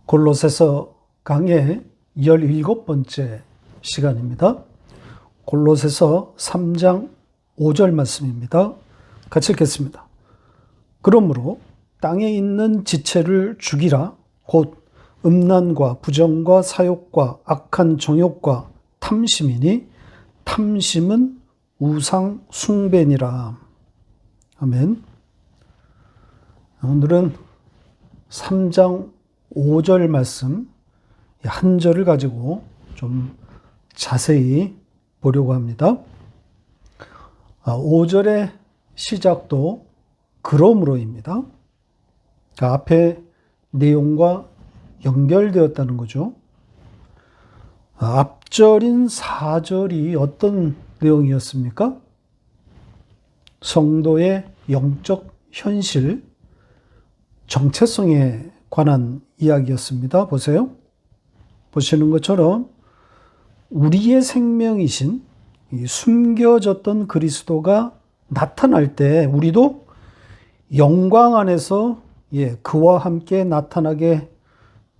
골로새서 강의 17번째 시간입니다. 골로새서 3장 5절 말씀입니다. 같이 읽겠습니다. 그러므로 땅에 있는 지체를 죽이라. 곧 음란과 부정과 사욕과 악한 정욕과 탐심이니 탐심은 우상 숭배니라. 아멘. 오늘은 3장 5절 말씀 한 절을 가지고 좀 자세히 보려고 합니다. 5절의 시작도 그러므로입니다. 앞에 내용과 연결되었다는 거죠. 앞절인 4절이 어떤 내용이었습니까? 성도의 영적 현실, 정체성에 관한 이야기였습니다. 보세요. 보시는 것처럼 우리의 생명이신 숨겨졌던 그리스도가 나타날 때 우리도 영광 안에서 그와 함께 나타나게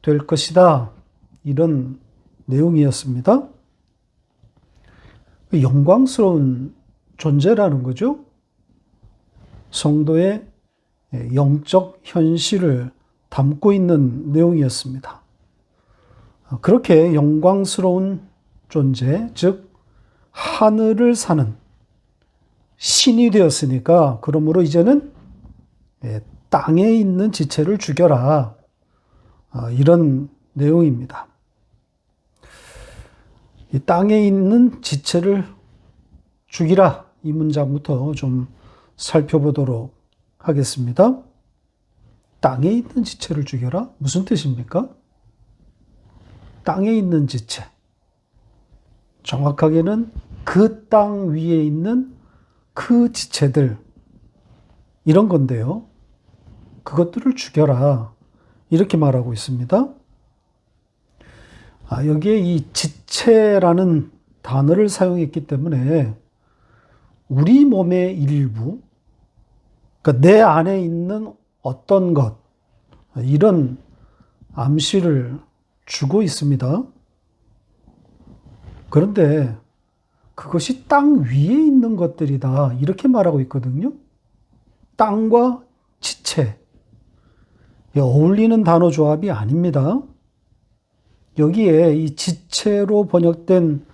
될 것이다. 이런 내용이었습니다. 영광스러운 존재라는 거죠. 성도의 영적 현실을 담고 있는 내용이었습니다. 그렇게 영광스러운 존재, 즉 하늘을 사는 신이 되었으니까 그러므로 이제는 땅에 있는 지체를 죽여라. 이런 내용입니다. 이 땅에 있는 지체를 죽이라. 이 문장부터 좀 살펴보도록 하겠습니다. 땅에 있는 지체를 죽여라? 무슨 뜻입니까? 땅에 있는 지체. 정확하게는 그 땅 위에 있는 그 지체들. 이런 건데요. 그것들을 죽여라. 이렇게 말하고 있습니다. 여기에 이 지체라는 단어를 사용했기 때문에 우리 몸의 일부, 그러니까 내 안에 있는 어떤 것, 이런 암시를 주고 있습니다. 그런데 그것이 땅 위에 있는 것들이다. 이렇게 말하고 있거든요. 땅과 지체. 어울리는 단어 조합이 아닙니다. 여기에 이 지체로 번역된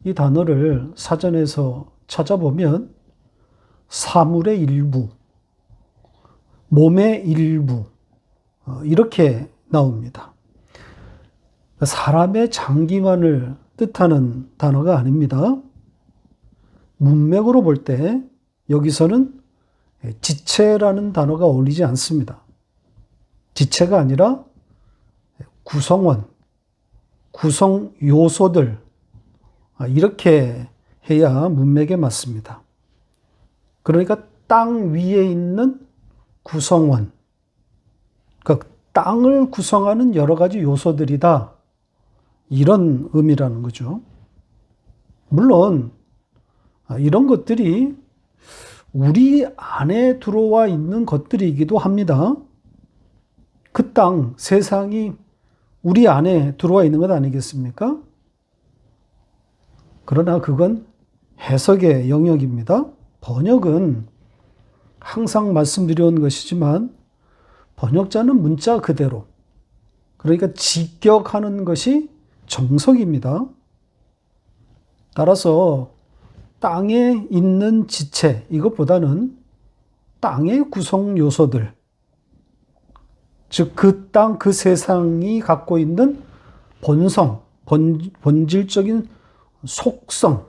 이 단어를 사전에서 찾아보면 사물의 일부, 몸의 일부, 이렇게 나옵니다. 사람의 장기만을 뜻하는 단어가 아닙니다. 문맥으로 볼 때 여기서는 지체라는 단어가 어울리지 않습니다. 지체가 아니라 구성원, 구성 요소들, 이렇게 해야 문맥에 맞습니다. 그러니까 땅 위에 있는 구성원, 그러니까 땅을 구성하는 여러 가지 요소들이다. 이런 의미라는 거죠. 물론 이런 것들이 우리 안에 들어와 있는 것들이기도 합니다. 그 땅, 세상이 우리 안에 들어와 있는 것 아니겠습니까? 그러나 그건 해석의 영역입니다. 번역은 항상 말씀드려온 것이지만 번역자는 문자 그대로, 그러니까 직역하는 것이 정석입니다. 따라서 땅에 있는 지체, 이것보다는 땅의 구성 요소들, 즉 그 땅, 그 세상이 갖고 있는 본성, 본질적인 속성,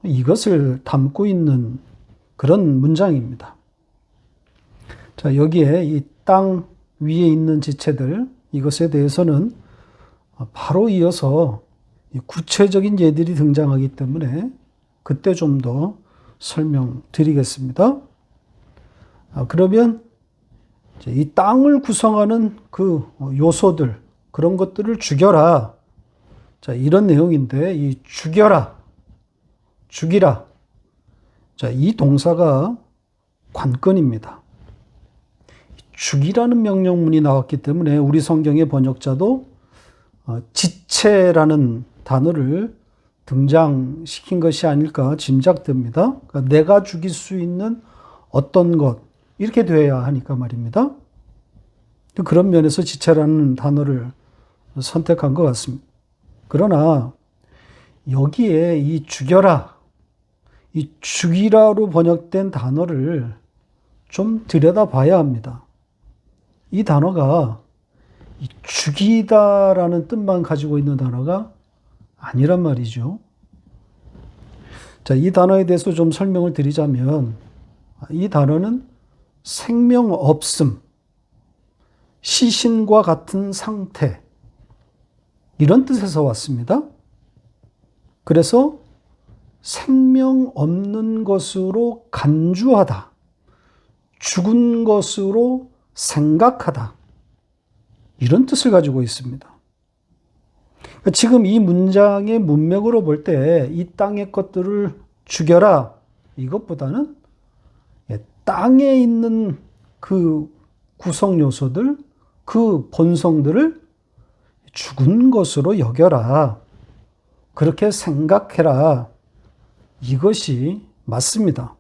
이것을 담고 있는 그런 문장입니다. 자, 여기에 이 땅 위에 있는 지체들, 이것에 대해서는 바로 이어서 구체적인 예들이 등장하기 때문에 그때 좀 더 설명드리겠습니다. 그러면 이 땅을 구성하는 그 요소들, 그런 것들을 죽여라. 자, 이런 내용인데, 이 죽여라, 죽이라. 자, 이 동사가 관건입니다. 죽이라는 명령문이 나왔기 때문에 우리 성경의 번역자도 지체라는 단어를 등장시킨 것이 아닐까 짐작됩니다. 그러니까 내가 죽일 수 있는 어떤 것, 이렇게 돼야 하니까 말입니다. 그런 면에서 지체라는 단어를 선택한 것 같습니다. 그러나 여기에 이 죽여라, 이 죽이라로 번역된 단어를 좀 들여다봐야 합니다. 이 단어가 이 죽이다라는 뜻만 가지고 있는 단어가 아니란 말이죠. 자, 이 단어에 대해서 좀 설명을 드리자면 이 단어는 생명 없음, 시신과 같은 상태, 이런 뜻에서 왔습니다. 그래서 생명 없는 것으로 간주하다, 죽은 것으로 생각하다, 이런 뜻을 가지고 있습니다. 지금 이 문장의 문맥으로 볼 때 이 땅의 것들을 죽여라, 이것보다는 땅에 있는 그 구성 요소들, 그 본성들을 죽은 것으로 여겨라, 그렇게 생각해라, 이것이 맞습니다.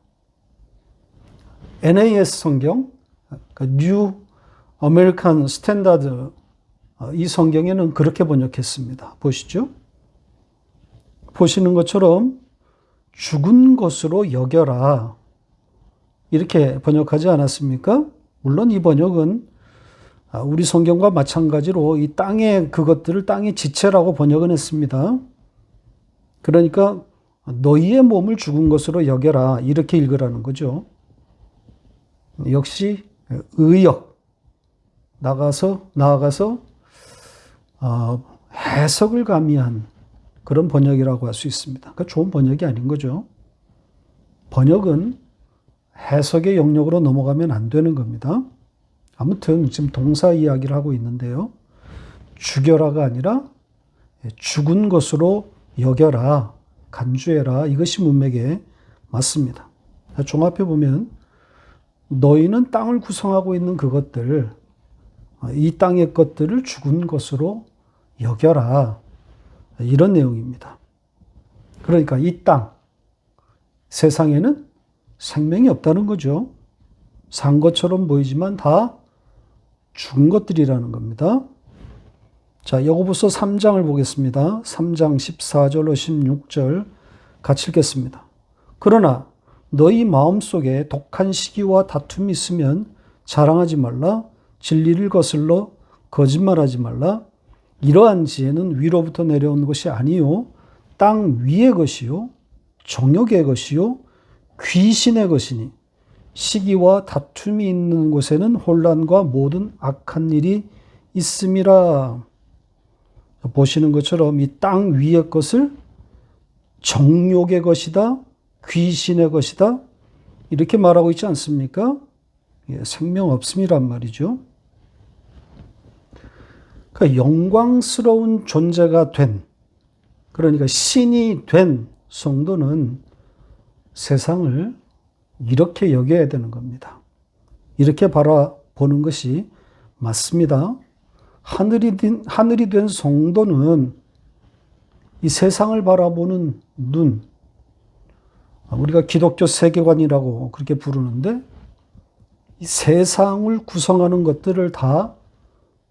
NAS 성경, New American Standard, 이 성경에는 그렇게 번역했습니다. 보시죠. 보시는 것처럼 죽은 것으로 여겨라, 이렇게 번역하지 않았습니까? 물론 이 번역은 우리 성경과 마찬가지로 이 땅의 그것들을 땅의 지체라고 번역은 했습니다. 그러니까 너희의 몸을 죽은 것으로 여겨라, 이렇게 읽으라는 거죠. 역시 의역, 나아가서 해석을 가미한 그런 번역이라고 할 수 있습니다. 그러니까 좋은 번역이 아닌 거죠. 번역은 해석의 영역으로 넘어가면 안 되는 겁니다. 아무튼 지금 동사 이야기를 하고 있는데요. 죽여라가 아니라 죽은 것으로 여겨라, 간주해라, 이것이 문맥에 맞습니다. 종합해 보면 너희는 땅을 구성하고 있는 그것들, 이 땅의 것들을 죽은 것으로 여겨라, 이런 내용입니다. 그러니까 이 땅, 세상에는 생명이 없다는 거죠. 산 것처럼 보이지만 다 죽은 것들이라는 겁니다. 자, 야고보서 3장을 보겠습니다. 3장 14절로 16절 같이 읽겠습니다. 그러나 너희 마음속에 독한 시기와 다툼이 있으면 자랑하지 말라. 진리를 거슬러 거짓말하지 말라. 이러한 지혜는 위로부터 내려온 것이 아니요 땅 위의 것이요 정욕의 것이요 귀신의 것이니 시기와 다툼이 있는 곳에는 혼란과 모든 악한 일이 있음이라. 보시는 것처럼 이 땅 위의 것을 정욕의 것이다, 귀신의 것이다, 이렇게 말하고 있지 않습니까? 생명 없음이란 말이죠. 그러니까 영광스러운 존재가 된, 그러니까 신이 된 성도는 세상을 이렇게 여겨야 되는 겁니다. 이렇게 바라보는 것이 맞습니다. 하늘이 된 성도는 이 세상을 바라보는 눈, 우리가 기독교 세계관이라고 그렇게 부르는데, 이 세상을 구성하는 것들을 다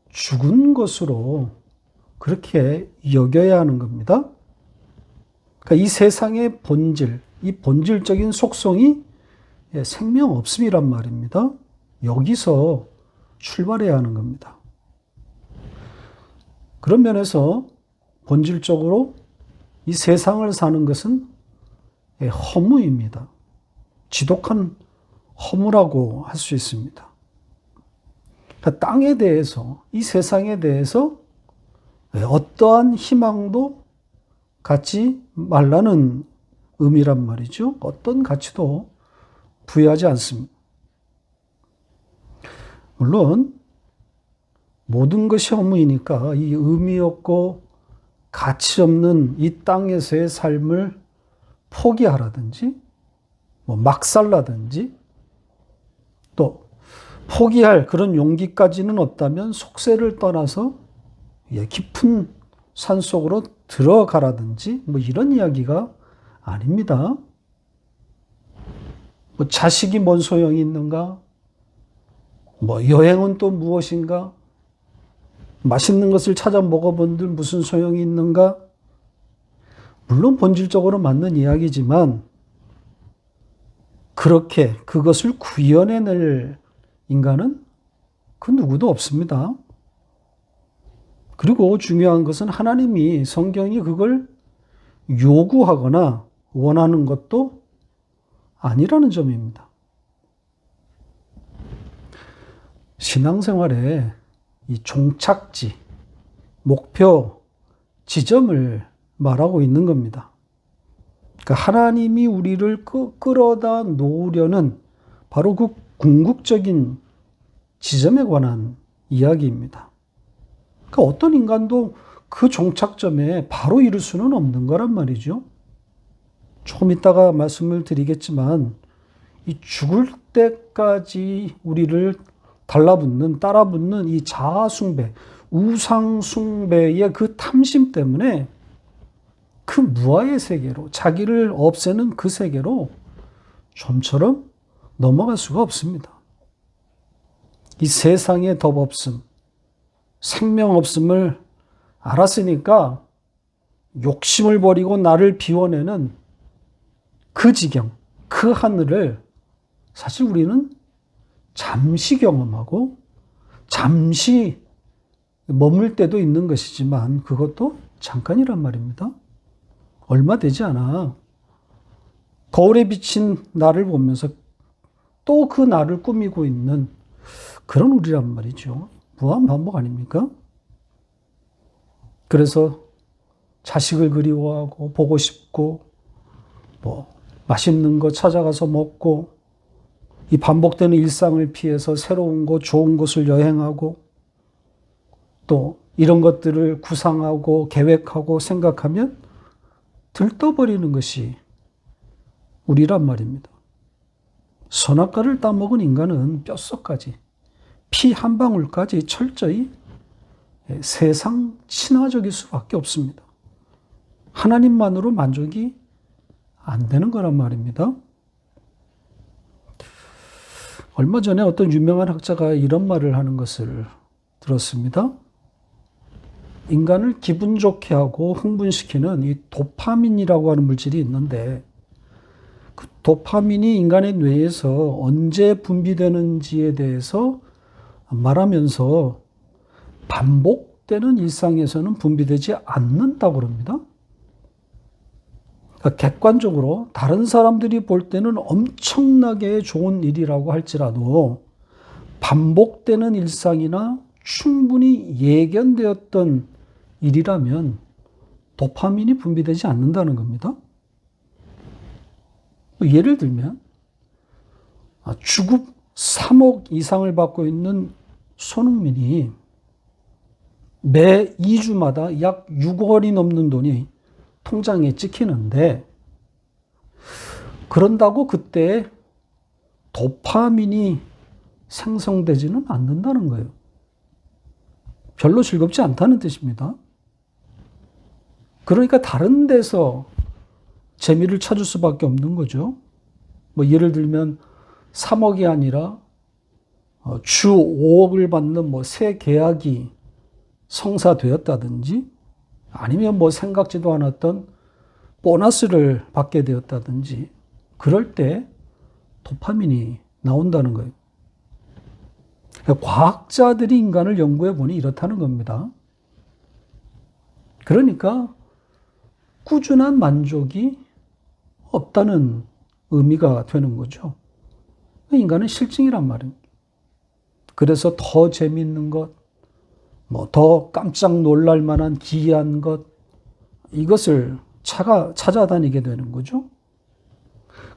죽은 것으로 그렇게 여겨야 하는 겁니다. 그러니까 이 세상의 본질, 이 본질적인 속성이 생명 없음이란 말입니다. 여기서 출발해야 하는 겁니다. 그런 면에서 본질적으로 이 세상을 사는 것은 허무입니다. 지독한 허무라고 할 수 있습니다. 그러니까 땅에 대해서, 이 세상에 대해서 어떠한 희망도 갖지 말라는 의미란 말이죠. 어떤 가치도 부여하지 않습니다. 물론 모든 것이 허무이니까 이 의미 없고 가치 없는 이 땅에서의 삶을 포기하라든지 막 살라든지 또 포기할 그런 용기까지는 없다면 속세를 떠나서 깊은 산속으로 들어가라든지 뭐 이런 이야기가 아닙니다. 뭐 자식이 뭔 소용이 있는가? 뭐 여행은 또 무엇인가? 맛있는 것을 찾아 먹어본들 무슨 소용이 있는가? 물론 본질적으로 맞는 이야기지만 그렇게 그것을 구현해낼 인간은 그 누구도 없습니다. 그리고 중요한 것은 하나님이 성경이 그걸 요구하거나 원하는 것도 아니라는 점입니다. 신앙생활에 이 종착지, 목표, 지점을 말하고 있는 겁니다. 그러니까 하나님이 우리를 끌어다 놓으려는 바로 그 궁극적인 지점에 관한 이야기입니다. 그러니까 어떤 인간도 그 종착점에 바로 이룰 수는 없는 거란 말이죠. 조금 이따가 말씀을 드리겠지만 이 죽을 때까지 우리를 달라붙는, 따라붙는 이 자아숭배, 우상숭배의 그 탐심 때문에 그 무아의 세계로, 자기를 없애는 그 세계로 좀처럼 넘어갈 수가 없습니다. 이 세상의 덕 없음, 생명 없음을 알았으니까 욕심을 버리고 나를 비워내는 그 지경, 그 하늘을 사실 우리는 잠시 경험하고 잠시 머물 때도 있는 것이지만 그것도 잠깐이란 말입니다. 얼마 되지 않아. 거울에 비친 나를 보면서 또 그 나를 꾸미고 있는 그런 우리란 말이죠. 무한 반복 아닙니까? 그래서 자식을 그리워하고 보고 싶고 뭐 맛있는 거 찾아가서 먹고 이 반복되는 일상을 피해서 새로운 곳, 좋은 곳을 여행하고 또 이런 것들을 구상하고 계획하고 생각하면 들떠버리는 것이 우리란 말입니다. 선악과를 따먹은 인간은 뼛속까지 피 한 방울까지 철저히 세상 친화적일 수밖에 없습니다. 하나님만으로 만족이 안 되는 거란 말입니다. 얼마 전에 어떤 유명한 학자가 이런 말을 하는 것을 들었습니다. 인간을 기분 좋게 하고 흥분시키는 이 도파민이라고 하는 물질이 있는데 그 도파민이 인간의 뇌에서 언제 분비되는지에 대해서 말하면서 반복되는 일상에서는 분비되지 않는다고 합니다. 그러니까 객관적으로 다른 사람들이 볼 때는 엄청나게 좋은 일이라고 할지라도 반복되는 일상이나 충분히 예견되었던 일이라면 도파민이 분비되지 않는다는 겁니다. 예를 들면 주급 3억 이상을 받고 있는 손흥민이 매 2주마다 약 6억이 넘는 돈이 통장에 찍히는데 그런다고 그때 도파민이 생성되지는 않는다는 거예요. 별로 즐겁지 않다는 뜻입니다. 그러니까 다른 데서 재미를 찾을 수밖에 없는 거죠. 뭐 예를 들면 3억이 아니라 주 5억을 받는 뭐 새 계약이 성사되었다든지 아니면 뭐 생각지도 않았던 보너스를 받게 되었다든지 그럴 때 도파민이 나온다는 거예요. 과학자들이 인간을 연구해 보니 이렇다는 겁니다. 그러니까 꾸준한 만족이 없다는 의미가 되는 거죠. 인간은 실증이란 말입니다. 그래서 더 재미있는 것, 뭐 더 깜짝 놀랄 만한 기이한 것, 이것을 찾아다니게 되는 거죠.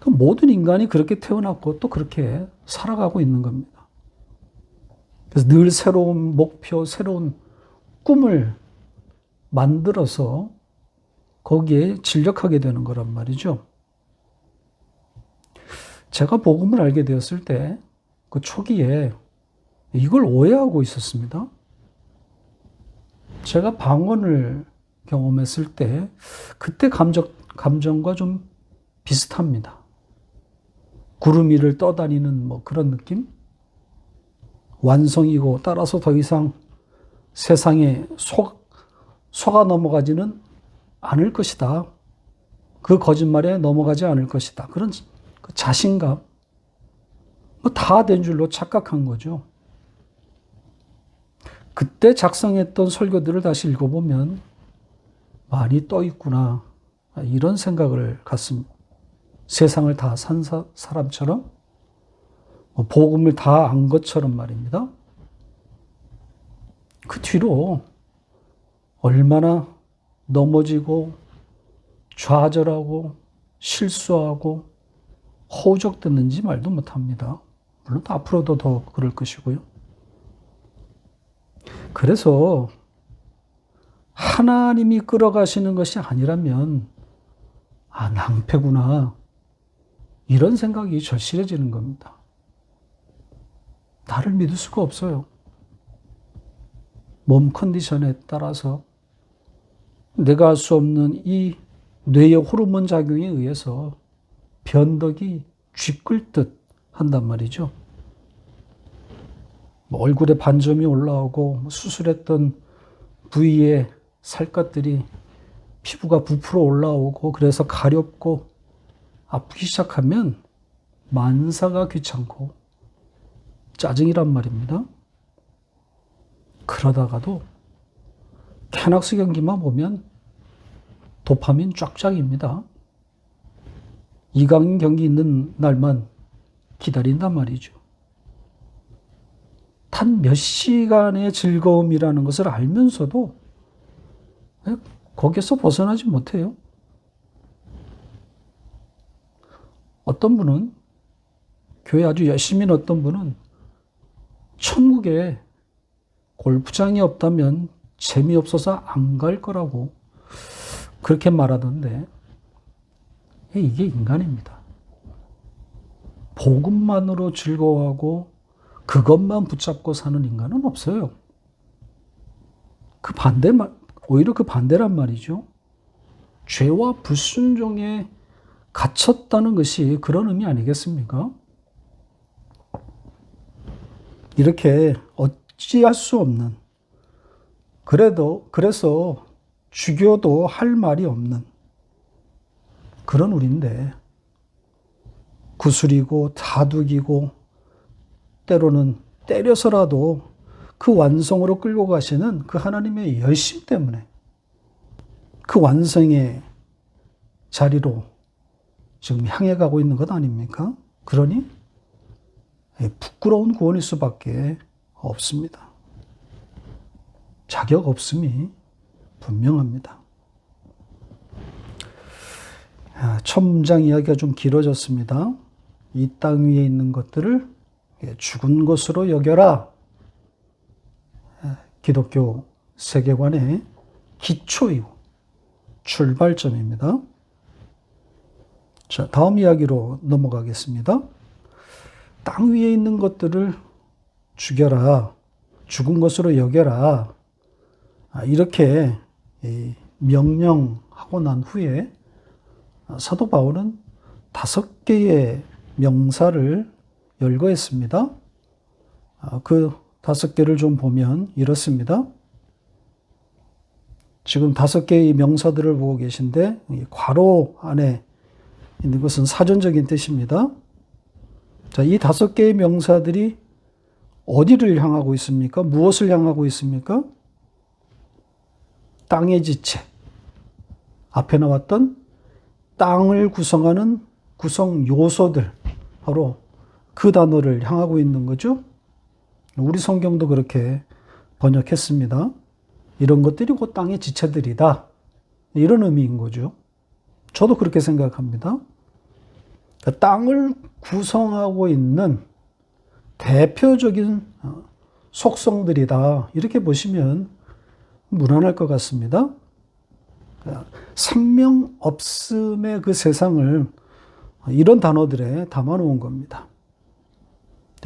모든 인간이 그렇게 태어났고 또 그렇게 살아가고 있는 겁니다. 그래서 늘 새로운 목표, 새로운 꿈을 만들어서 거기에 진력하게 되는 거란 말이죠. 제가 복음을 알게 되었을 때 그 초기에 이걸 오해하고 있었습니다. 제가 방언을 경험했을 때 그때 감정과 좀 비슷합니다. 구름 위를 떠다니는 뭐 그런 느낌? 완성이고 따라서 더 이상 세상에 속아 넘어가지는 않을 것이다. 그 거짓말에 넘어가지 않을 것이다. 그런 그 자신감. 뭐 다 된 줄로 착각한 거죠. 그때 작성했던 설교들을 다시 읽어보면 많이 떠 있구나. 이런 생각을 갖습니다. 세상을 다 산 사람처럼, 복음을 다 안 것처럼 말입니다. 그 뒤로 얼마나 넘어지고 좌절하고 실수하고 허우적댔는지 말도 못합니다. 물론 앞으로도 더 그럴 것이고요. 그래서 하나님이 끌어가시는 것이 아니라면 낭패구나. 이런 생각이 절실해지는 겁니다. 나를 믿을 수가 없어요. 몸 컨디션에 따라서 내가 할 수 없는 이 뇌의 호르몬 작용에 의해서 변덕이 쥐끌듯 한단 말이죠. 얼굴에 반점이 올라오고 수술했던 부위에 살갗들이 피부가 부풀어 올라오고 그래서 가렵고 아프기 시작하면 만사가 귀찮고 짜증이란 말입니다. 그러다가도 캐낙스 경기만 보면 도파민 쫙쫙입니다. 이강 경기 있는 날만 기다린단 말이죠. 단 몇 시간의 즐거움이라는 것을 알면서도 거기서 벗어나지 못해요. 어떤 분은, 교회 아주 열심히 어떤 분은 천국에 골프장이 없다면 재미없어서 안 갈 거라고 그렇게 말하던데, 이게 인간입니다. 복음만으로 즐거워하고 그것만 붙잡고 사는 인간은 없어요. 오히려 그 반대란 말이죠. 죄와 불순종에 갇혔다는 것이 그런 의미 아니겠습니까? 이렇게 어찌할 수 없는, 그래서 죽여도 할 말이 없는 그런 우리인데, 구슬이고 다독이고 때로는 때려서라도 그 완성으로 끌고 가시는 그 하나님의 열심 때문에 그 완성의 자리로 지금 향해 가고 있는 것 아닙니까? 그러니 부끄러운 구원일 수밖에 없습니다. 자격 없음이 분명합니다. 첫 문장 이야기가 좀 길어졌습니다. 이 땅 위에 있는 것들을 죽은 것으로 여겨라. 기독교 세계관의 기초이고 출발점입니다. 자, 다음 이야기로 넘어가겠습니다. 땅 위에 있는 것들을 죽여라. 죽은 것으로 여겨라. 이렇게 명령하고 난 후에 사도 바울은 5개의 명사를 열거했습니다. 그 5개를 좀 보면 이렇습니다. 지금 5개의 명사들을 보고 계신데 괄호 안에 있는 것은 사전적인 뜻입니다. 자, 이 5개의 명사들이 어디를 향하고 있습니까? 무엇을 향하고 있습니까? 땅의 지체. 앞에 나왔던 땅을 구성하는 구성 요소들, 바로 그 단어를 향하고 있는 거죠. 우리 성경도 그렇게 번역했습니다. 이런 것들이 곧 땅의 지체들이다. 이런 의미인 거죠. 저도 그렇게 생각합니다. 그러니까 땅을 구성하고 있는 대표적인 속성들이다. 이렇게 보시면 무난할 것 같습니다. 생명 없음의 그 세상을 이런 단어들에 담아놓은 겁니다.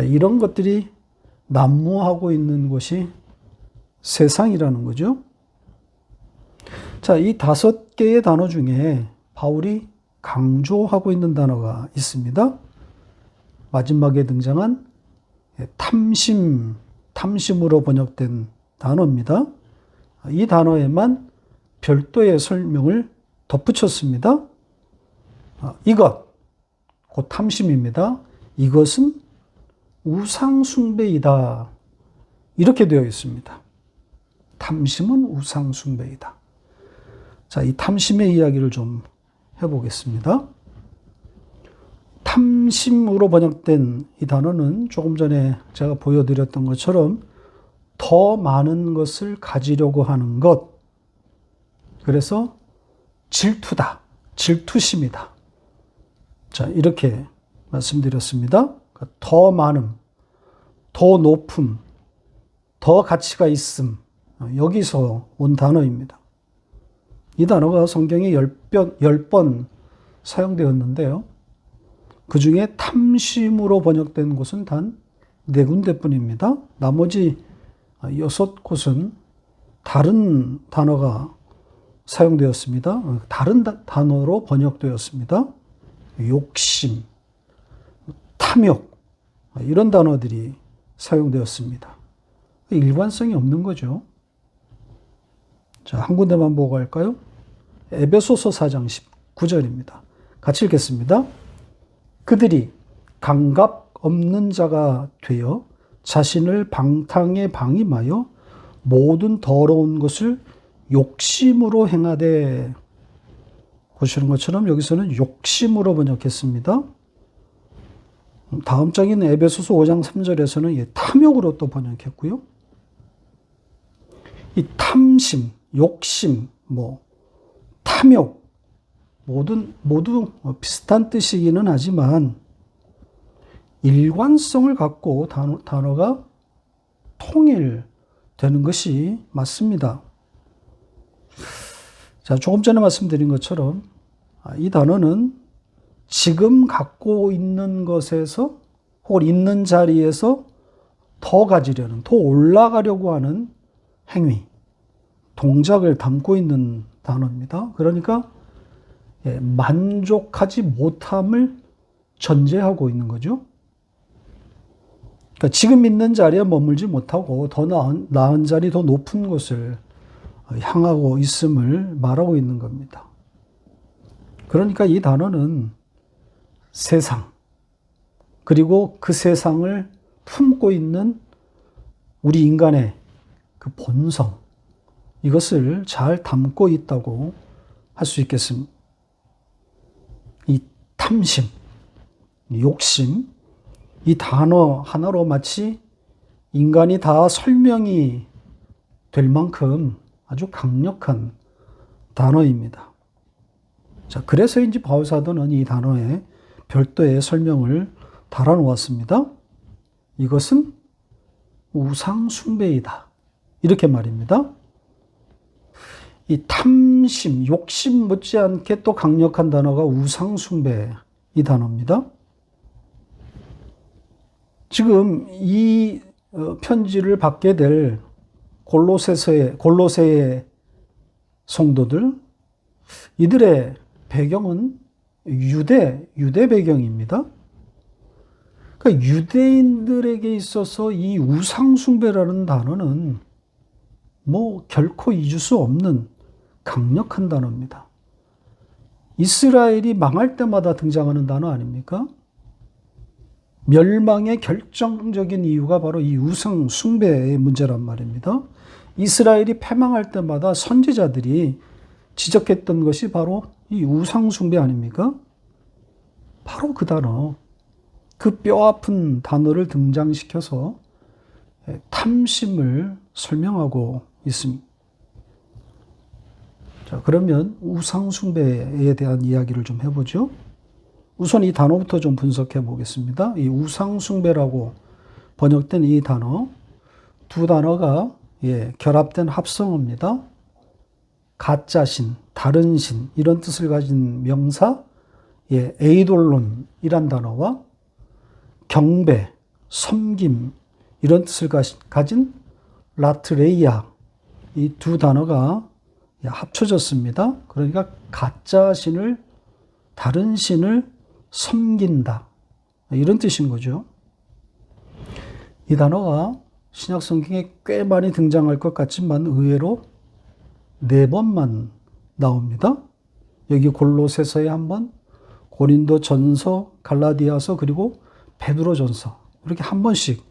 이런 것들이 난무하고 있는 것이 세상이라는 거죠. 자, 이 5개의 단어 중에 바울이 강조하고 있는 단어가 있습니다. 마지막에 등장한 탐심으로 번역된 단어입니다. 이 단어에만 별도의 설명을 덧붙였습니다. 이것, 곧 탐심입니다. 이것은 우상숭배이다. 이렇게 되어 있습니다. 탐심은 우상숭배이다. 자, 이 탐심의 이야기를 좀 해보겠습니다. 탐심으로 번역된 이 단어는 조금 전에 제가 보여드렸던 것처럼 더 많은 것을 가지려고 하는 것. 그래서 질투다. 질투심이다. 자, 이렇게 말씀드렸습니다. 더 많음, 더 높음, 더 가치가 있음. 여기서 온 단어입니다. 이 단어가 성경에 10번 사용되었는데요. 그 중에 탐심으로 번역된 곳은 단 4군데뿐입니다. 나머지 6곳은 다른 단어가 사용되었습니다. 다른 단어로 번역되었습니다. 욕심, 탐욕, 이런 단어들이 사용되었습니다. 일관성이 없는 거죠. 자, 한 군데만 보고 갈까요? 에베소서 4장 19절입니다. 같이 읽겠습니다. 그들이 감각 없는 자가 되어 자신을 방탕에 방임하여 모든 더러운 것을 욕심으로 행하되, 보시는 것처럼 여기서는 욕심으로 번역했습니다. 다음 장인 에베소서 5장 3절에서는 탐욕으로 또 번역했고요. 이 탐심, 욕심, 탐욕, 모두 비슷한 뜻이기는 하지만 일관성을 갖고 단어가 통일되는 것이 맞습니다. 자, 조금 전에 말씀드린 것처럼 이 단어는 지금 갖고 있는 것에서 혹은 있는 자리에서 더 가지려는, 더 올라가려고 하는 행위, 동작을 담고 있는 단어입니다. 그러니까 만족하지 못함을 전제하고 있는 거죠. 그러니까 지금 있는 자리에 머물지 못하고 더 나은 자리, 더 높은 곳을 향하고 있음을 말하고 있는 겁니다. 그러니까 이 단어는 세상, 그리고 그 세상을 품고 있는 우리 인간의 그 본성, 이것을 잘 담고 있다고 할 수 있겠습니다. 이 탐심, 욕심, 이 단어 하나로 마치 인간이 다 설명이 될 만큼 아주 강력한 단어입니다. 자, 그래서인지 바울 사도는 이 단어에 별도의 설명을 달아놓았습니다. 이것은 우상숭배이다. 이렇게 말입니다. 이 탐심, 욕심 못지않게 또 강력한 단어가 우상숭배, 이 단어입니다. 지금 이 편지를 받게 될 골로새의 성도들, 이들의 배경은 유대 배경입니다. 그러니까 유대인들에게 있어서 이 우상숭배라는 단어는 결코 잊을 수 없는 강력한 단어입니다. 이스라엘이 망할 때마다 등장하는 단어 아닙니까? 멸망의 결정적인 이유가 바로 이 우상 숭배의 문제란 말입니다. 이스라엘이 패망할 때마다 선지자들이 지적했던 것이 바로 이 우상 숭배 아닙니까? 바로 그 단어, 그 뼈아픈 단어를 등장시켜서 탐심을 설명하고 있습니다. 자, 그러면 우상 숭배에 대한 이야기를 좀 해보죠. 우선 이 단어부터 좀 분석해 보겠습니다. 이 우상숭배라고 번역된 이 단어, 두 단어가 결합된 합성어입니다. 가짜신, 다른 신, 이런 뜻을 가진 명사, 에이돌론이란 단어와 경배, 섬김, 이런 뜻을 가진 라트레이아, 이 두 단어가 합쳐졌습니다. 그러니까 가짜 신을, 다른 신을 섬긴다, 이런 뜻인 거죠. 이 단어가 신약 성경에 꽤 많이 등장할 것 같지만 의외로 4번만 나옵니다. 여기 골로새서에 한 번, 고린도전서, 갈라디아서, 그리고 베드로전서, 이렇게 한 번씩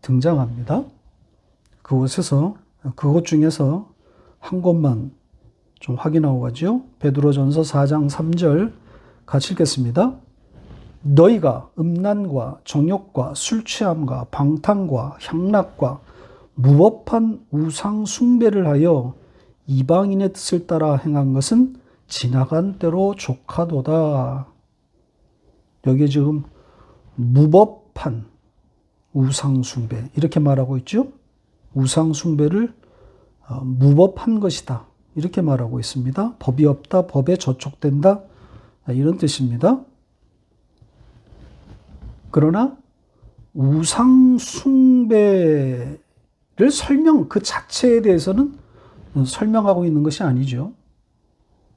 등장합니다. 그곳 중에서 한 곳만 좀 확인하고 가죠. 베드로전서 4장 3절 같이 읽겠습니다. 너희가 음란과 정욕과 술 취함과 방탕과 향락과 무법한 우상 숭배를 하여 이방인의 뜻을 따라 행한 것은 지나간 때로 족하도다. 여기 지금 무법한 우상 숭배, 이렇게 말하고 있죠. 우상 숭배를 무법한 것이다, 이렇게 말하고 있습니다. 법이 없다, 법에 저촉된다, 이런 뜻입니다. 그러나 우상 숭배를 그 자체에 대해서는 설명하고 있는 것이 아니죠.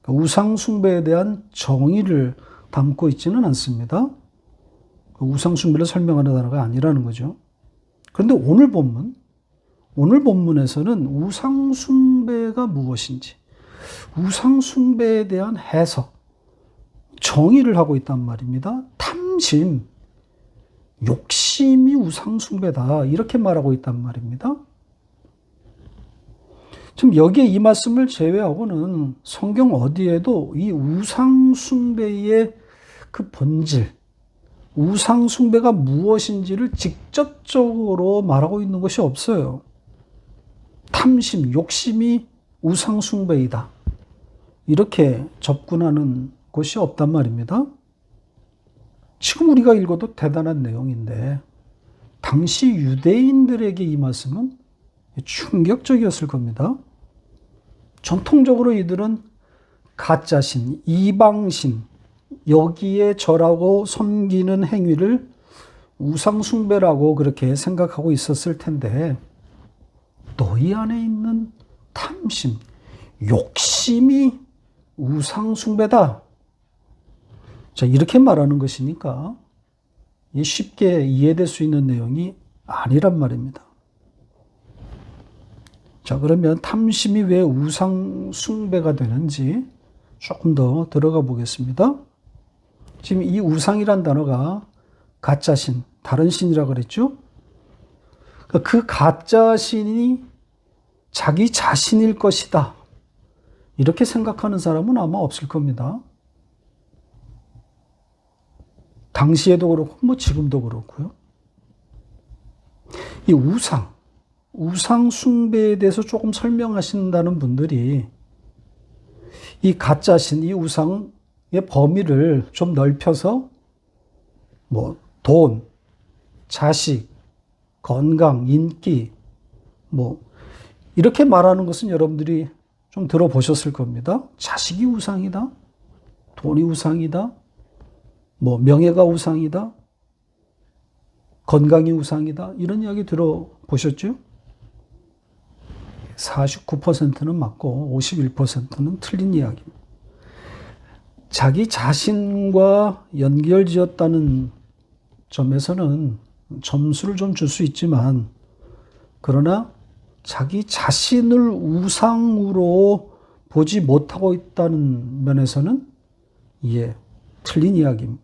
우상 숭배에 대한 정의를 담고 있지는 않습니다. 우상 숭배를 설명하는 단어가 아니라는 거죠. 그런데 오늘 본문에서는 우상 숭배가 무엇인지, 우상 숭배에 대한 해석, 정의를 하고 있단 말입니다. 탐심, 욕심이 우상 숭배다, 이렇게 말하고 있단 말입니다. 지금 여기에 이 말씀을 제외하고는 성경 어디에도 이 우상 숭배의 그 본질, 우상 숭배가 무엇인지를 직접적으로 말하고 있는 것이 없어요. 탐심, 욕심이 우상 숭배이다, 이렇게 접근하는 것이 없단 말입니다. 지금 우리가 읽어도 대단한 내용인데 당시 유대인들에게 이 말씀은 충격적이었을 겁니다. 전통적으로 이들은 가짜신, 이방신, 여기에 절하고 섬기는 행위를 우상숭배라고 그렇게 생각하고 있었을 텐데, 너희 안에 있는 탐심, 욕심이 우상숭배다, 자, 이렇게 말하는 것이니까 쉽게 이해될 수 있는 내용이 아니란 말입니다. 자, 그러면 탐심이 왜 우상숭배가 되는지 조금 더 들어가 보겠습니다. 지금 이 우상이란 단어가 가짜신, 다른 신이라고 그랬죠? 그 가짜신이 자기 자신일 것이다, 이렇게 생각하는 사람은 아마 없을 겁니다. 당시에도 그렇고 지금도 그렇고요. 이 우상 숭배에 대해서 조금 설명하신다는 분들이 이 가짜신, 이 우상의 범위를 좀 넓혀서 돈, 자식, 건강, 인기, 이렇게 말하는 것은 여러분들이 좀 들어보셨을 겁니다. 자식이 우상이다, 돈이 우상이다, 명예가 우상이다, 건강이 우상이다, 이런 이야기 들어보셨죠? 49%는 맞고 51%는 틀린 이야기입니다. 자기 자신과 연결지었다는 점에서는 점수를 좀 줄 수 있지만, 그러나 자기 자신을 우상으로 보지 못하고 있다는 면에서는 틀린 이야기입니다.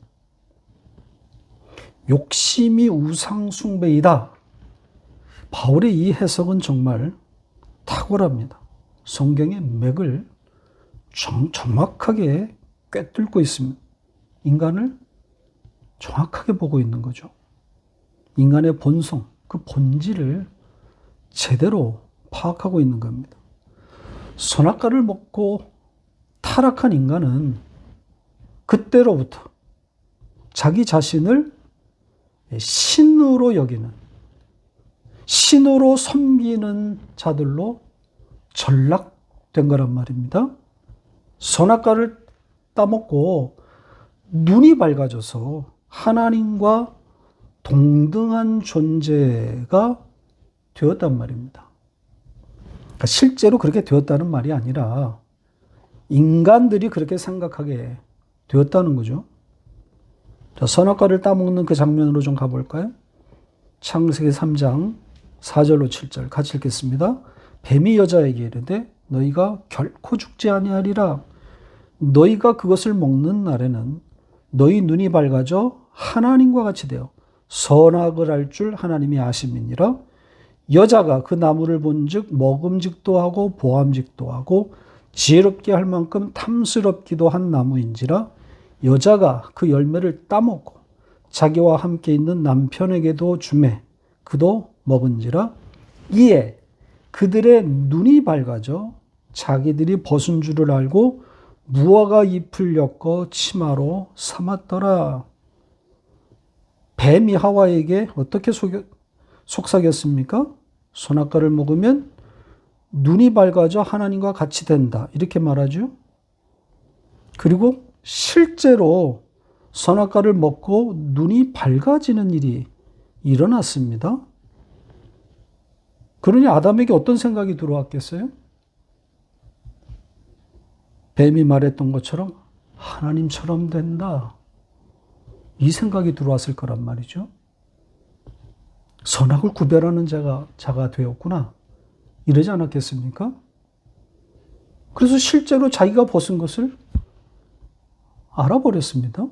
욕심이 우상숭배이다, 바울의 이 해석은 정말 탁월합니다. 성경의 맥을 정확하게 꿰뚫고 있습니다. 인간을 정확하게 보고 있는 거죠. 인간의 본성, 그 본질을 제대로 파악하고 있는 겁니다. 선악과를 먹고 타락한 인간은 그때로부터 자기 자신을 신으로 여기는, 신으로 섬기는 자들로 전락된 거란 말입니다. 선악과를 따먹고 눈이 밝아져서 하나님과 동등한 존재가 되었단 말입니다. 그러니까 실제로 그렇게 되었다는 말이 아니라 인간들이 그렇게 생각하게 되었다는 거죠. 자, 선악과를 따먹는 그 장면으로 좀 가볼까요? 창세기 3장 4절로 7절 같이 읽겠습니다. 뱀이 여자에게 이르되 너희가 결코 죽지 아니하리라. 너희가 그것을 먹는 날에는 너희 눈이 밝아져 하나님과 같이 되어 선악을 알 줄 하나님이 아심이니라. 여자가 그 나무를 본즉 먹음직도 하고 보암직도 하고 지혜롭게 할 만큼 탐스럽기도 한 나무인지라. 여자가 그 열매를 따먹고 자기와 함께 있는 남편에게도 주매 그도 먹은지라. 이에 그들의 눈이 밝아져 자기들이 벗은 줄을 알고 무화과 잎을 엮어 치마로 삼았더라. 뱀이 하와에게 어떻게 속삭였습니까? 선악과를 먹으면 눈이 밝아져 하나님과 같이 된다. 이렇게 말하죠. 그리고 실제로 선악과를 먹고 눈이 밝아지는 일이 일어났습니다. 그러니 아담에게 어떤 생각이 들어왔겠어요? 뱀이 말했던 것처럼 하나님처럼 된다. 이 생각이 들어왔을 거란 말이죠. 선악을 구별하는 자가 되었구나. 이러지 않았겠습니까? 그래서 실제로 자기가 벗은 것을 알아버렸습니다.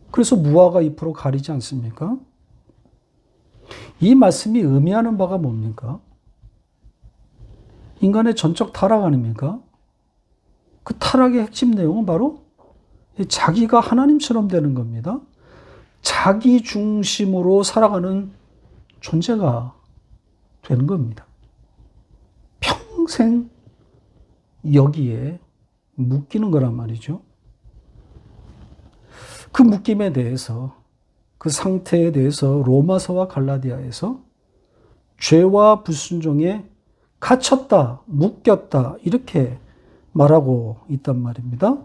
그래서 무화과 잎으로 가리지 않습니까? 이 말씀이 의미하는 바가 뭡니까? 인간의 전적 타락 아닙니까? 그 타락의 핵심 내용은 바로 자기가 하나님처럼 되는 겁니다. 자기 중심으로 살아가는 존재가 되는 겁니다. 평생 여기에 묶이는 거란 말이죠. 그 묶임에 대해서, 그 상태에 대해서 로마서와 갈라디아에서 죄와 불순종에 갇혔다, 묶였다 이렇게 말하고 있단 말입니다.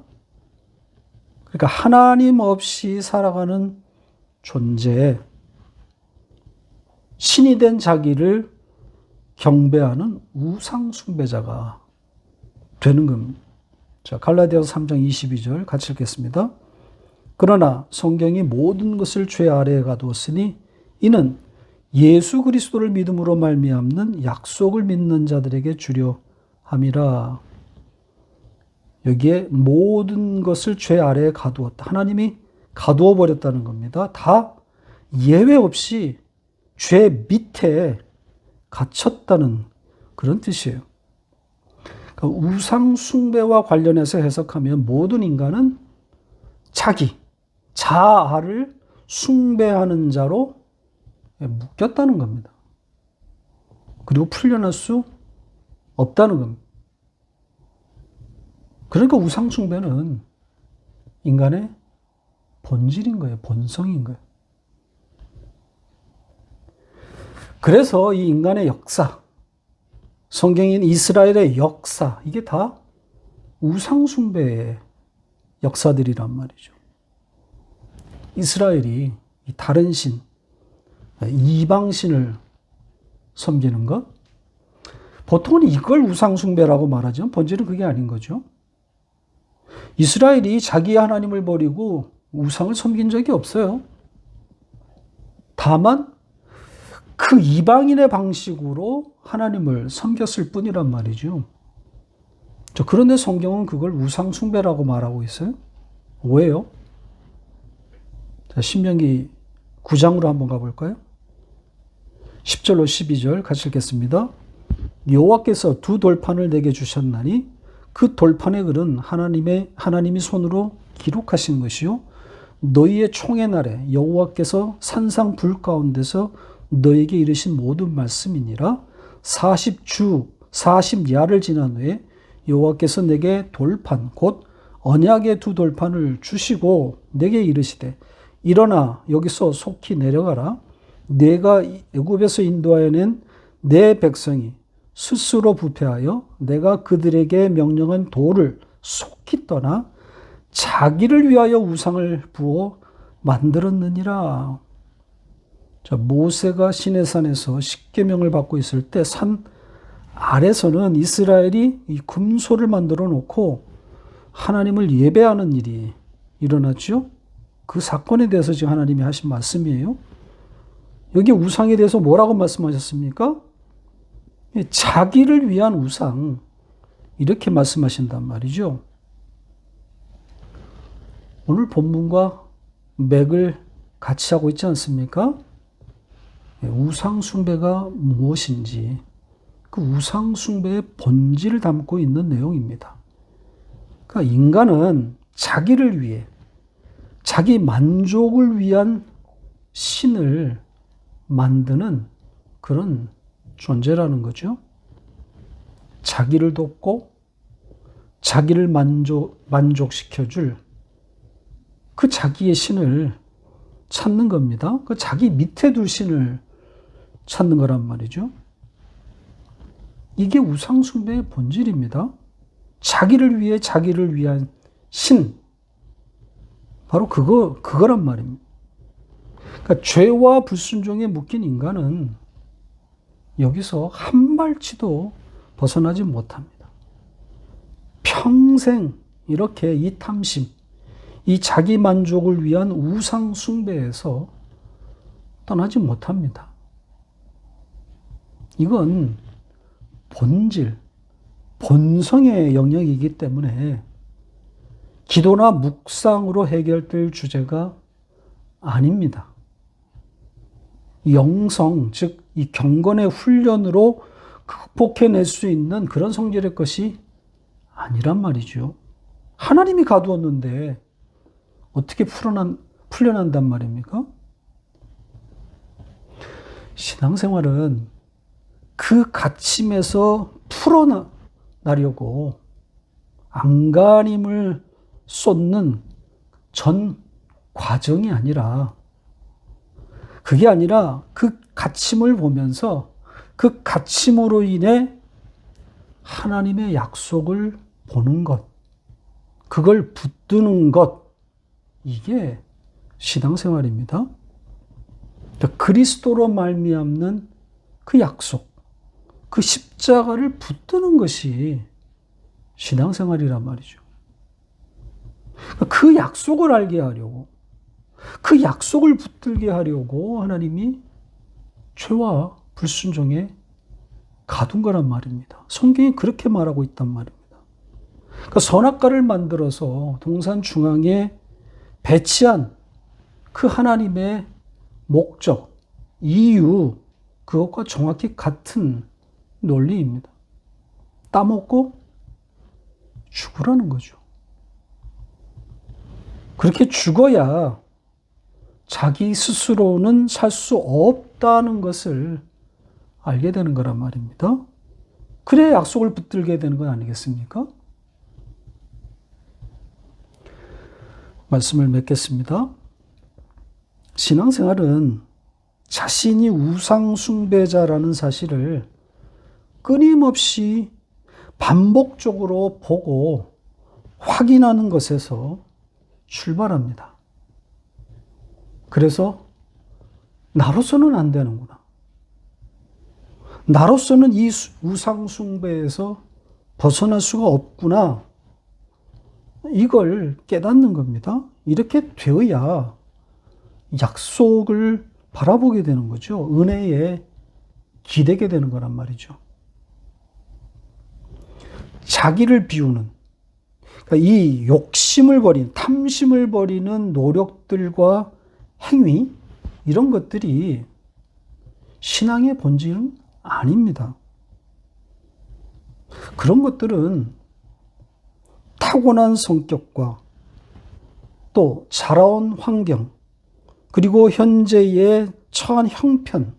그러니까 하나님 없이 살아가는 존재, 신이 된 자기를 경배하는 우상 숭배자가 되는 겁니다. 자, 갈라디아서 3장 22절 같이 읽겠습니다. 그러나 성경이 모든 것을 죄 아래에 가두었으니 이는 예수 그리스도를 믿음으로 말미암는 약속을 믿는 자들에게 주려 함이라. 여기에 모든 것을 죄 아래에 가두었다. 하나님이 가두어 버렸다는 겁니다. 다 예외 없이 죄 밑에 갇혔다는 그런 뜻이에요. 그러니까 우상 숭배와 관련해서 해석하면 모든 인간은 자기, 자아를 숭배하는 자로 묶였다는 겁니다. 그리고 풀려날 수 없다는 겁니다. 그러니까 우상 숭배는 인간의 본질인 거예요. 본성인 거예요. 그래서 이 인간의 역사, 성경인 이스라엘의 역사, 이게 다 우상 숭배의 역사들이란 말이죠. 이스라엘이 다른 신, 이방신을 섬기는 것, 보통은 이걸 우상 숭배라고 말하죠. 본질은 그게 아닌 거죠. 이스라엘이 자기 하나님을 버리고 우상을 섬긴 적이 없어요. 다만 그 이방인의 방식으로 하나님을 섬겼을 뿐이란 말이죠. 그런데 성경은 그걸 우상 숭배라고 말하고 있어요. 왜요? 자, 신명기 9장으로 한번 가볼까요? 10절로 12절 같이 읽겠습니다. 여호와께서 두 돌판을 내게 주셨나니 그 돌판의 글은 하나님이 손으로 기록하신 것이요 너희의 총의 날에 여호와께서 산상 불 가운데서 너에게 이르신 모든 말씀이니라. 40야를 지난 후에 여호와께서 내게 돌판 곧 언약의 두 돌판을 주시고 내게 이르시되 일어나 여기서 속히 내려가라. 내가 애굽에서 인도하여 낸 내 백성이 스스로 부패하여 내가 그들에게 명령한 도를 속히 떠나 자기를 위하여 우상을 부어 만들었느니라. 자, 모세가 시내산에서 십계명을 받고 있을 때 산 아래서는 이스라엘이 이 금소를 만들어 놓고 하나님을 예배하는 일이 일어났죠. 그 사건에 대해서 지금 하나님이 하신 말씀이에요. 여기 우상에 대해서 뭐라고 말씀하셨습니까? 자기를 위한 우상, 이렇게 말씀하신단 말이죠. 오늘 본문과 맥을 같이 하고 있지 않습니까? 우상 숭배가 무엇인지, 그 우상 숭배의 본질을 담고 있는 내용입니다. 그러니까 인간은 자기를 위해, 자기 만족을 위한 신을 만드는 그런 존재라는 거죠. 자기를 돕고 자기를 만족시켜줄 그 자기의 신을 찾는 겁니다. 그 자기 밑에 둘 신을 찾는 거란 말이죠. 이게 우상숭배의 본질입니다. 자기를 위해 자기를 위한 신. 바로 그거란 말입니다. 그러니까 죄와 불순종에 묶인 인간은 여기서 한 발치도 벗어나지 못합니다. 평생 이렇게 이 탐심, 이 자기 만족을 위한 우상 숭배에서 떠나지 못합니다. 이건 본질, 본성의 영역이기 때문에 기도나 묵상으로 해결될 주제가 아닙니다. 영성, 즉 이 경건의 훈련으로 극복해낼 수 있는 그런 성질의 것이 아니란 말이죠. 하나님이 가두었는데 어떻게 풀려난단 말입니까? 신앙생활은 그 갇힘에서 풀어나려고 안간힘을 쏟는 전 과정이 아니라, 그게 아니라 그 갇힘을 보면서 그 갇힘으로 인해 하나님의 약속을 보는 것, 그걸 붙드는 것, 이게 신앙생활입니다. 그러니까 그리스도로 말미암는 그 약속, 그 십자가를 붙드는 것이 신앙생활이란 말이죠. 그 약속을 알게 하려고, 그 약속을 붙들게 하려고 하나님이 죄와 불순종에 가둔 거란 말입니다. 성경이 그렇게 말하고 있단 말입니다. 그러니까 선악과를 만들어서 동산 중앙에 배치한 그 하나님의 목적, 이유, 그것과 정확히 같은 논리입니다. 따먹고 죽으라는 거죠. 그렇게 죽어야 자기 스스로는 살 수 없다는 것을 알게 되는 거란 말입니다. 그래야 약속을 붙들게 되는 건 아니겠습니까? 말씀을 맺겠습니다. 신앙생활은 자신이 우상숭배자라는 사실을 끊임없이 반복적으로 보고 확인하는 것에서 출발합니다. 그래서 나로서는 안 되는구나. 나로서는 이 우상숭배에서 벗어날 수가 없구나. 이걸 깨닫는 겁니다. 이렇게 되어야 약속을 바라보게 되는 거죠. 은혜에 기대게 되는 거란 말이죠. 자기를 비우는, 그러니까 이 욕심을 버리는, 탐심을 버리는 노력들과 행위, 이런 것들이 신앙의 본질은 아닙니다. 그런 것들은 타고난 성격과 또 자라온 환경, 그리고 현재의 처한 형편,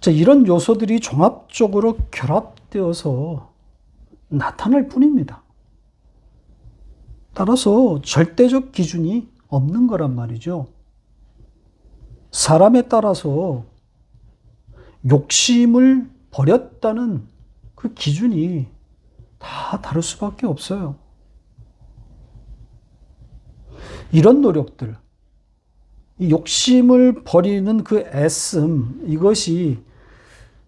이런 요소들이 종합적으로 결합되어서 나타날 뿐입니다. 따라서 절대적 기준이 없는 거란 말이죠. 사람에 따라서 욕심을 버렸다는 그 기준이 다 다를 수밖에 없어요. 이런 노력들, 이 욕심을 버리는 그 애씀, 이것이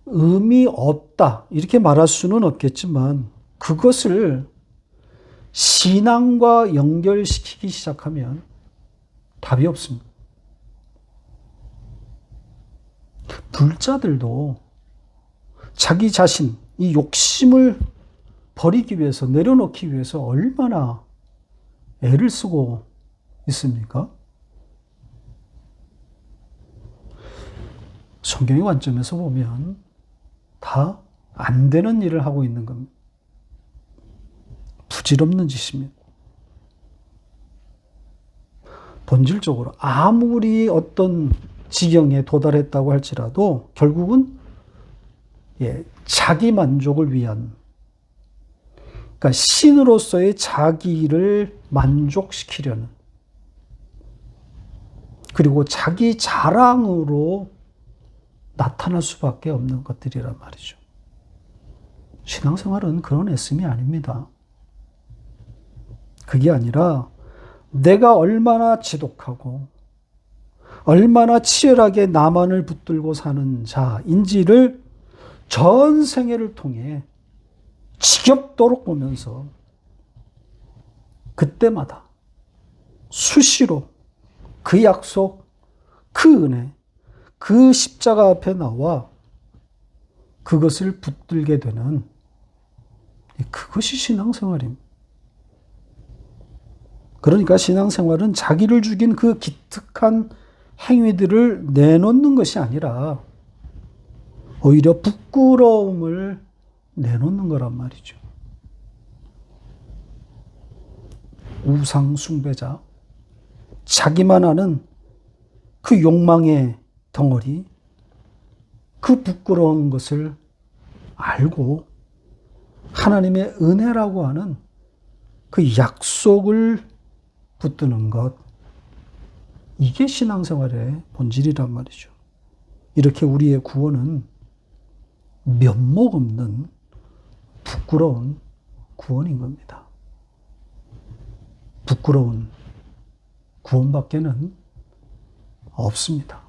의미 없다, 이렇게 말할 수는 없겠지만, 그것을 신앙과 연결시키기 시작하면 답이 없습니다. 불자들도 자기 자신, 이 욕심을 버리기 위해서, 내려놓기 위해서 얼마나 애를 쓰고 있습니까? 성경의 관점에서 보면 다 안 되는 일을 하고 있는 겁니다. 부질없는 짓입니다. 본질적으로 아무리 어떤 지경에 도달했다고 할지라도 결국은 자기 만족을 위한, 그러니까 신으로서의 자기를 만족시키려는, 그리고 자기 자랑으로 나타날 수밖에 없는 것들이란 말이죠. 신앙생활은 그런 애씀이 아닙니다. 그게 아니라 내가 얼마나 지독하고 얼마나 치열하게 나만을 붙들고 사는 자인지를 전 생애를 통해 지겹도록 보면서 그때마다 수시로 그 약속, 그 은혜, 그 십자가 앞에 나와 그것을 붙들게 되는, 그것이 신앙생활입니다. 그러니까 신앙생활은 자기를 죽인 그 기특한 행위들을 내놓는 것이 아니라 오히려 부끄러움을 내놓는 거란 말이죠. 우상 숭배자, 자기만 아는 그 욕망의 덩어리, 그 부끄러운 것을 알고 하나님의 은혜라고 하는 그 약속을 붙드는 것, 이게 신앙생활의 본질이란 말이죠. 이렇게 우리의 구원은 면목 없는 부끄러운 구원인 겁니다. 부끄러운 구원밖에는 없습니다.